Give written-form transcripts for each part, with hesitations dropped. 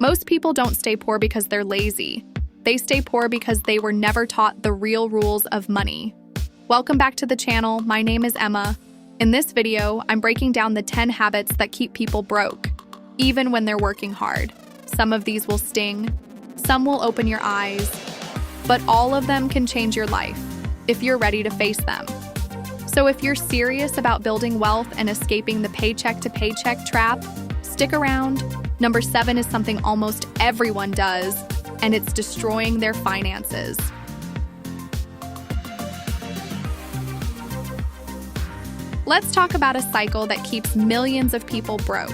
Most people don't stay poor because they're lazy. They stay poor because they were never taught the real rules of money. Welcome back to the channel. My name is Emma. In this video, I'm breaking down the 10 habits that keep people broke, even when they're working hard. Some of these will sting, some will open your eyes, but all of them can change your life if you're ready to face them. So if you're serious about building wealth and escaping the paycheck to paycheck trap, stick around. Number 7 is something almost everyone does, and it's destroying their finances. Let's talk about a cycle that keeps millions of people broke.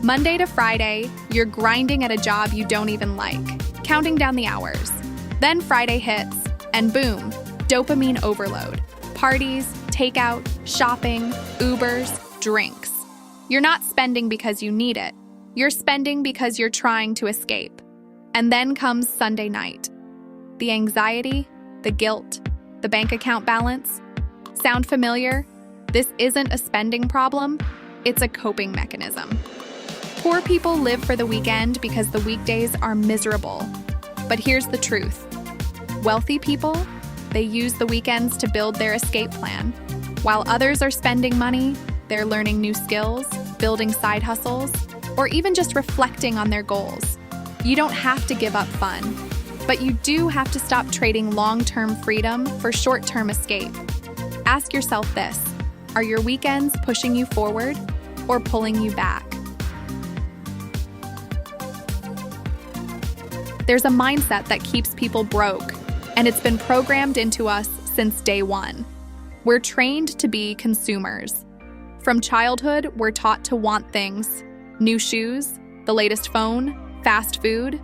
Monday to Friday, you're grinding at a job you don't even like, counting down the hours. Then Friday hits, and boom, dopamine overload. Parties, takeout, shopping, Ubers, drinks. You're not spending because you need it. You're spending because you're trying to escape. And then comes Sunday night. The anxiety, the guilt, the bank account balance. Sound familiar? This isn't a spending problem, it's a coping mechanism. Poor people live for the weekend because the weekdays are miserable. But here's the truth. Wealthy people, they use the weekends to build their escape plan. While others are spending money, they're learning new skills, building side hustles, or even just reflecting on their goals. You don't have to give up fun, but you do have to stop trading long-term freedom for short-term escape. Ask yourself this: are your weekends pushing you forward or pulling you back? There's a mindset that keeps people broke, and it's been programmed into us since day one. We're trained to be consumers. From childhood, we're taught to want things: new shoes, the latest phone, fast food.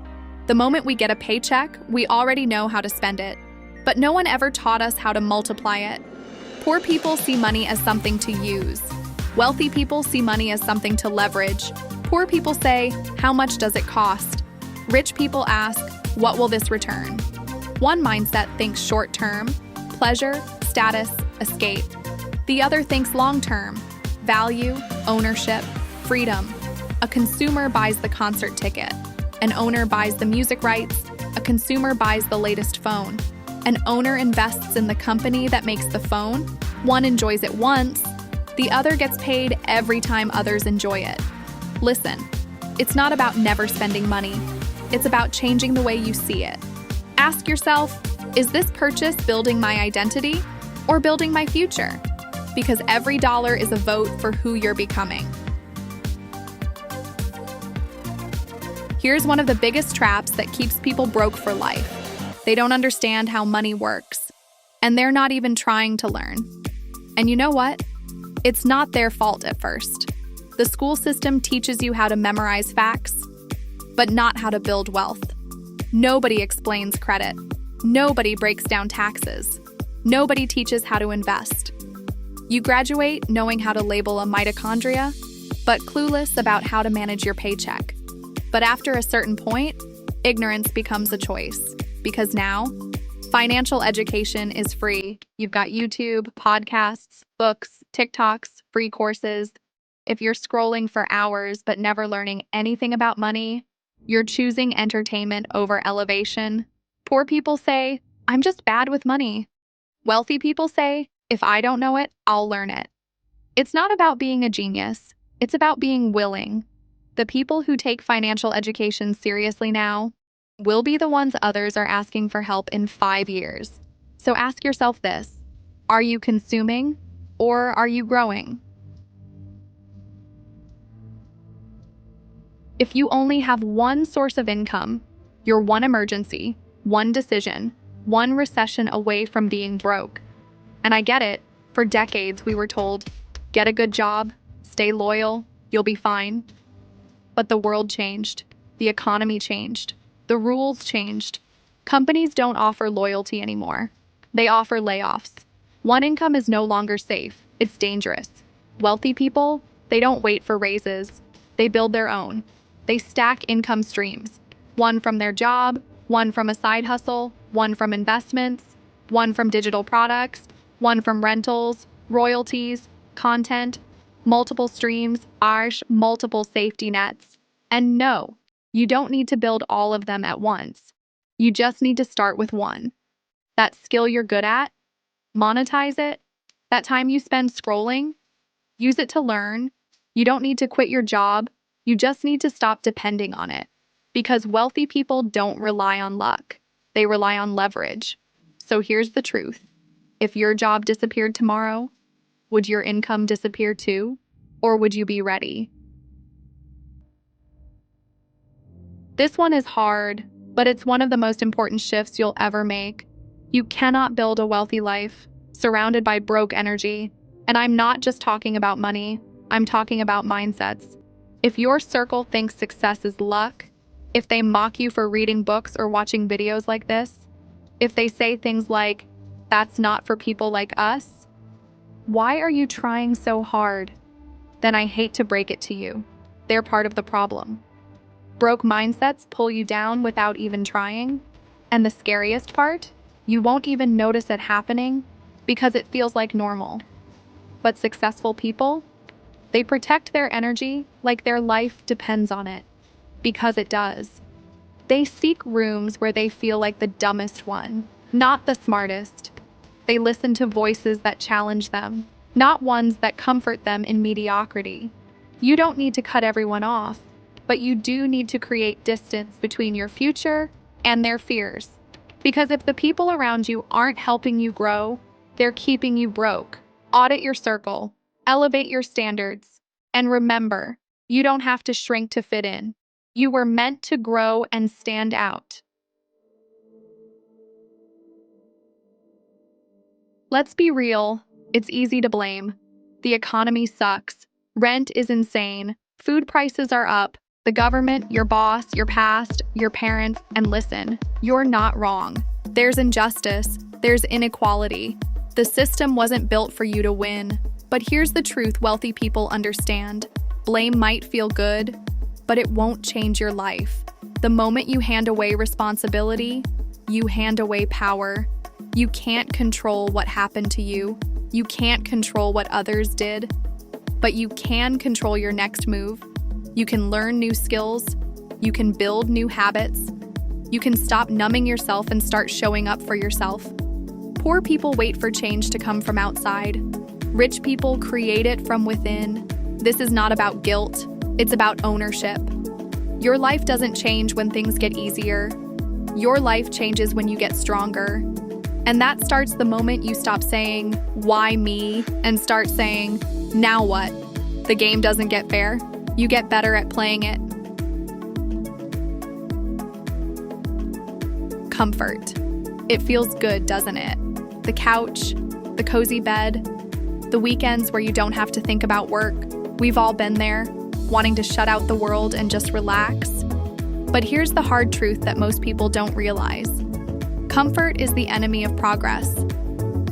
The moment we get a paycheck, we already know how to spend it. But no one ever taught us how to multiply it. Poor people see money as something to use. Wealthy people see money as something to leverage. Poor people say, how much does it cost? Rich people ask, what will this return? One mindset thinks short-term, pleasure, status, escape. The other thinks long-term, value, ownership, freedom. A consumer buys the concert ticket. An owner buys the music rights. A consumer buys the latest phone. An owner invests in the company that makes the phone. One enjoys it once. The other gets paid every time others enjoy it. Listen, it's not about never spending money. It's about changing the way you see it. Ask yourself, is this purchase building my identity or building my future? Because every dollar is a vote for who you're becoming. Here's one of the biggest traps that keeps people broke for life. They don't understand how money works, and they're not even trying to learn. And you know what? It's not their fault at first. The school system teaches you how to memorize facts, but not how to build wealth. Nobody explains credit. Nobody breaks down taxes. Nobody teaches how to invest. You graduate knowing how to label a mitochondria, but clueless about how to manage your paycheck. But after a certain point, ignorance becomes a choice. Because now, financial education is free. You've got YouTube, podcasts, books, TikToks, free courses. If you're scrolling for hours but never learning anything about money, you're choosing entertainment over elevation. Poor people say, I'm just bad with money. Wealthy people say, if I don't know it, I'll learn it. It's not about being a genius. It's about being willing. The people who take financial education seriously now will be the ones others are asking for help in 5 years. So ask yourself this: are you consuming or are you growing? If you only have one source of income, you're one emergency, one decision, one recession away from being broke. And I get it. For decades, we were told, get a good job, stay loyal, you'll be fine. But the world changed. The economy changed. The rules changed. Companies don't offer loyalty anymore. They offer layoffs. One income is no longer safe. It's dangerous. Wealthy people, they don't wait for raises. They build their own. They stack income streams. One from their job, one from a side hustle, one from investments, one from digital products, one from rentals, royalties, content, multiple streams, multiple safety nets. And no, You don't need to build all of them at once. You just need to start with one. That skill you're good at, monetize it. That time you spend scrolling, use it to learn. You don't need to quit your job. You just need to stop depending on it. Because wealthy people don't rely on luck. They rely on leverage. So here's the truth. If your job disappeared tomorrow, would your income disappear too? Or would you be ready? This one is hard, but it's one of the most important shifts you'll ever make. You cannot build a wealthy life surrounded by broke energy. And I'm not just talking about money, I'm talking about mindsets. If your circle thinks success is luck, if they mock you for reading books or watching videos like this, if they say things like, "That's not for people like us," why are you trying so hard? Then I hate to break it to you. They're part of the problem. Broke mindsets pull you down without even trying. And the scariest part, you won't even notice it happening because it feels like normal. But successful people, they protect their energy like their life depends on it. Because it does. They seek rooms where they feel like the dumbest one, not the smartest. They listen to voices that challenge them, not ones that comfort them in mediocrity. You don't need to cut everyone off, but you do need to create distance between your future and their fears. Because if the people around you aren't helping you grow, they're keeping you broke. Audit your circle, elevate your standards, and remember, you don't have to shrink to fit in. You were meant to grow and stand out. Let's be real, it's easy to blame. The economy sucks. Rent is insane. Food prices are up. The government, your boss, your past, your parents, and listen, you're not wrong. There's injustice. There's inequality. The system wasn't built for you to win. But here's the truth wealthy people understand. Blame might feel good, but it won't change your life. The moment you hand away responsibility, you hand away power. You can't control what happened to you. You can't control what others did. But you can control your next move. You can learn new skills. You can build new habits. You can stop numbing yourself and start showing up for yourself. Poor people wait for change to come from outside. Rich people create it from within. This is not about guilt. It's about ownership. Your life doesn't change when things get easier. Your life changes when you get stronger. And that starts the moment you stop saying, "Why me?" and start saying, "Now what?" The game doesn't get fair. You get better at playing it. Comfort. It feels good, doesn't it? The couch, the cozy bed, the weekends where you don't have to think about work. We've all been there, wanting to shut out the world and just relax. But here's the hard truth that most people don't realize. Comfort is the enemy of progress.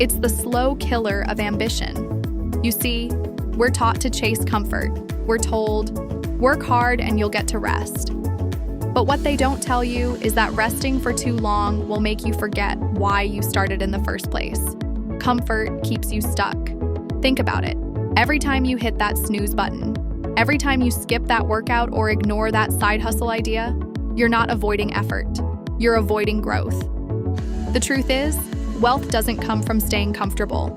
It's the slow killer of ambition. You see, we're taught to chase comfort. We're told, work hard and you'll get to rest. But what they don't tell you is that resting for too long will make you forget why you started in the first place. Comfort keeps you stuck. Think about it. Every time you hit that snooze button, every time you skip that workout or ignore that side hustle idea, you're not avoiding effort. You're avoiding growth. The truth is, wealth doesn't come from staying comfortable.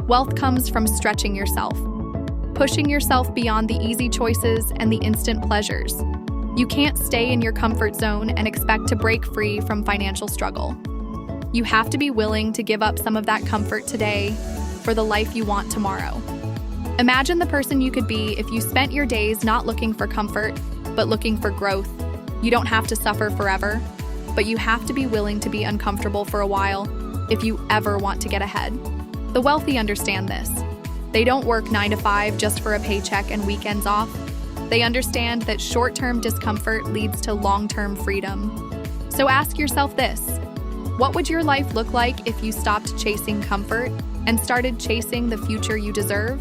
Wealth comes from stretching yourself, pushing yourself beyond the easy choices and the instant pleasures. You can't stay in your comfort zone and expect to break free from financial struggle. You have to be willing to give up some of that comfort today for the life you want tomorrow. Imagine the person you could be if you spent your days not looking for comfort, but looking for growth. You don't have to suffer forever, but you have to be willing to be uncomfortable for a while if you ever want to get ahead. The wealthy understand this. They don't work 9 to 5 just for a paycheck and weekends off. They understand that short-term discomfort leads to long-term freedom. So ask yourself this: what would your life look like if you stopped chasing comfort and started chasing the future you deserve?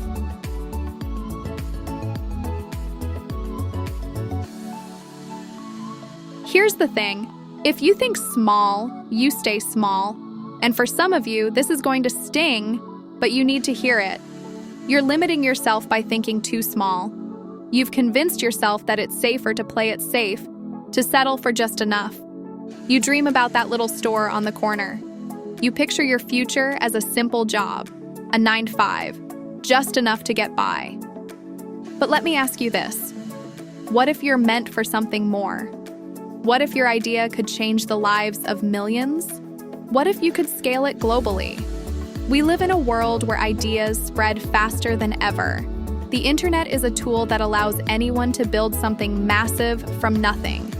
Here's the thing. If you think small, you stay small. And for some of you, this is going to sting, but you need to hear it. You're limiting yourself by thinking too small. You've convinced yourself that it's safer to play it safe, to settle for just enough. You dream about that little store on the corner. You picture your future as a simple job, a 9-to-5, just enough to get by. But let me ask you this. What if you're meant for something more? What if your idea could change the lives of millions? What if you could scale it globally? We live in a world where ideas spread faster than ever. The internet is a tool that allows anyone to build something massive from nothing.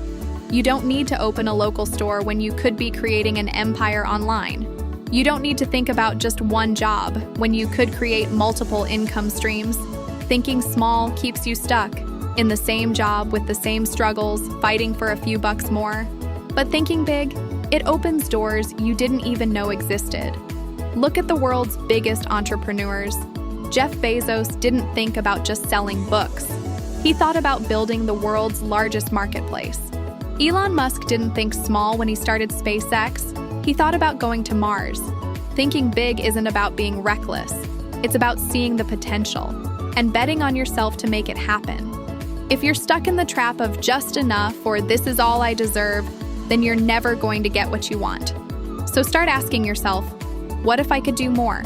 You don't need to open a local store when you could be creating an empire online. You don't need to think about just one job when you could create multiple income streams. Thinking small keeps you stuck in the same job with the same struggles, fighting for a few bucks more. But thinking big, it opens doors you didn't even know existed. Look at the world's biggest entrepreneurs. Jeff Bezos didn't think about just selling books. He thought about building the world's largest marketplace. Elon Musk didn't think small when he started SpaceX. He thought about going to Mars. Thinking big isn't about being reckless. It's about seeing the potential and betting on yourself to make it happen. If you're stuck in the trap of just enough or this is all I deserve, then you're never going to get what you want. So start asking yourself, what if I could do more?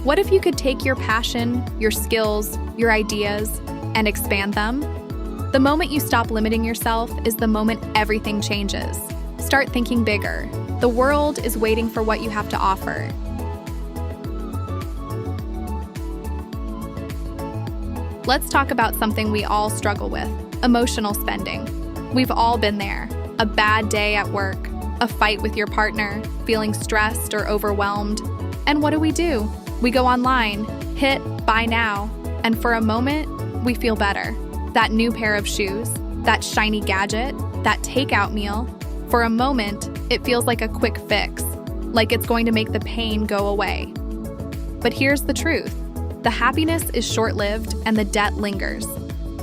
What if you could take your passion, your skills, your ideas, and expand them? The moment you stop limiting yourself is the moment everything changes. Start thinking bigger. The world is waiting for what you have to offer. Let's talk about something we all struggle with: emotional spending. We've all been there. A bad day at work, a fight with your partner, feeling stressed or overwhelmed. And what do? We go online, hit buy now, and for a moment, we feel better. That new pair of shoes, that shiny gadget, that takeout meal. For a moment, it feels like a quick fix, like it's going to make the pain go away. But here's the truth. The happiness is short-lived and the debt lingers.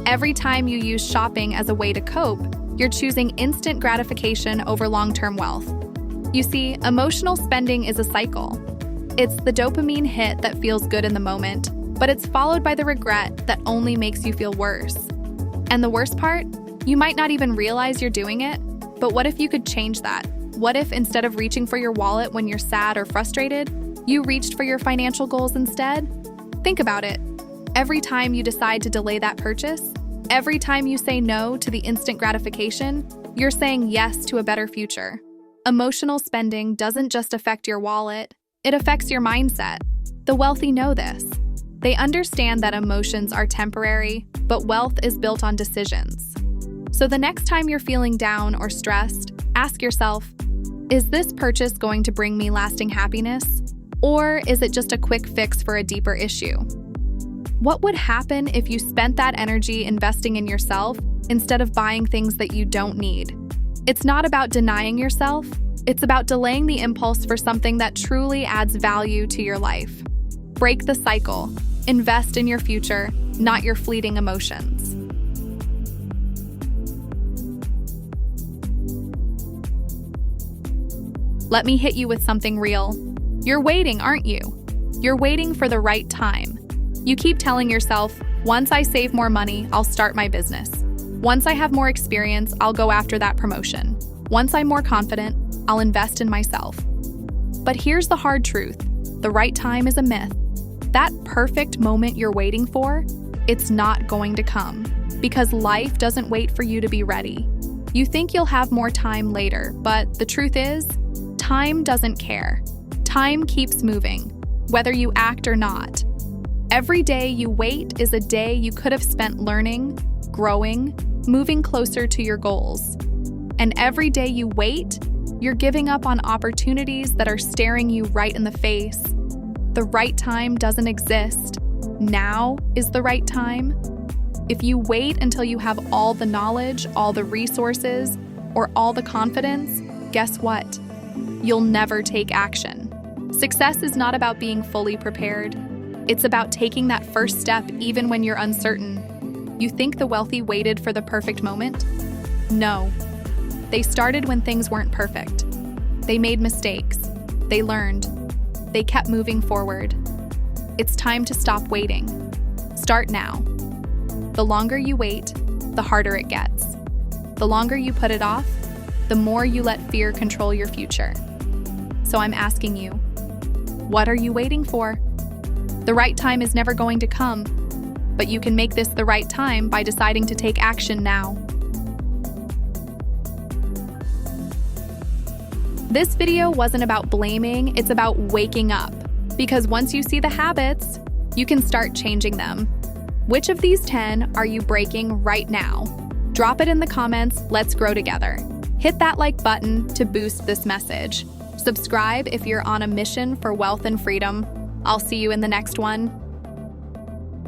Every time you use shopping as a way to cope, you're choosing instant gratification over long-term wealth. You see, emotional spending is a cycle. It's the dopamine hit that feels good in the moment, but it's followed by the regret that only makes you feel worse. And the worst part? You might not even realize you're doing it, but what if you could change that? What if instead of reaching for your wallet when you're sad or frustrated, you reached for your financial goals instead? Think about it. Every time you decide to delay that purchase, every time you say no to the instant gratification, you're saying yes to a better future. Emotional spending doesn't just affect your wallet, it affects your mindset. The wealthy know this. They understand that emotions are temporary, but wealth is built on decisions. So the next time you're feeling down or stressed, ask yourself, is this purchase going to bring me lasting happiness? Or is it just a quick fix for a deeper issue? What would happen if you spent that energy investing in yourself instead of buying things that you don't need? It's not about denying yourself, it's about delaying the impulse for something that truly adds value to your life. Break the cycle. Invest in your future, not your fleeting emotions. Let me hit you with something real. You're waiting, aren't you? You're waiting for the right time. You keep telling yourself, once I save more money, I'll start my business. Once I have more experience, I'll go after that promotion. Once I'm more confident, I'll invest in myself. But here's the hard truth. The right time is a myth. That perfect moment you're waiting for, it's not going to come, because life doesn't wait for you to be ready. You think you'll have more time later, but the truth is, time doesn't care. Time keeps moving, whether you act or not. Every day you wait is a day you could have spent learning, growing, moving closer to your goals. And every day you wait, you're giving up on opportunities that are staring you right in the face. The right time doesn't exist. Now is the right time. If you wait until you have all the knowledge, all the resources, or all the confidence, guess what? You'll never take action. Success is not about being fully prepared. It's about taking that first step even when you're uncertain. You think the wealthy waited for the perfect moment? No. They started when things weren't perfect. They made mistakes. They learned. They kept moving forward. It's time to stop waiting. Start now. The longer you wait, the harder it gets. The longer you put it off, the more you let fear control your future. So I'm asking you, what are you waiting for? The right time is never going to come, but you can make this the right time by deciding to take action now. This video wasn't about blaming, it's about waking up. Because once you see the habits, you can start changing them. Which of these 10 are you breaking right now? Drop it in the comments, let's grow together. Hit that like button to boost this message. Subscribe if you're on a mission for wealth and freedom. I'll see you in the next one.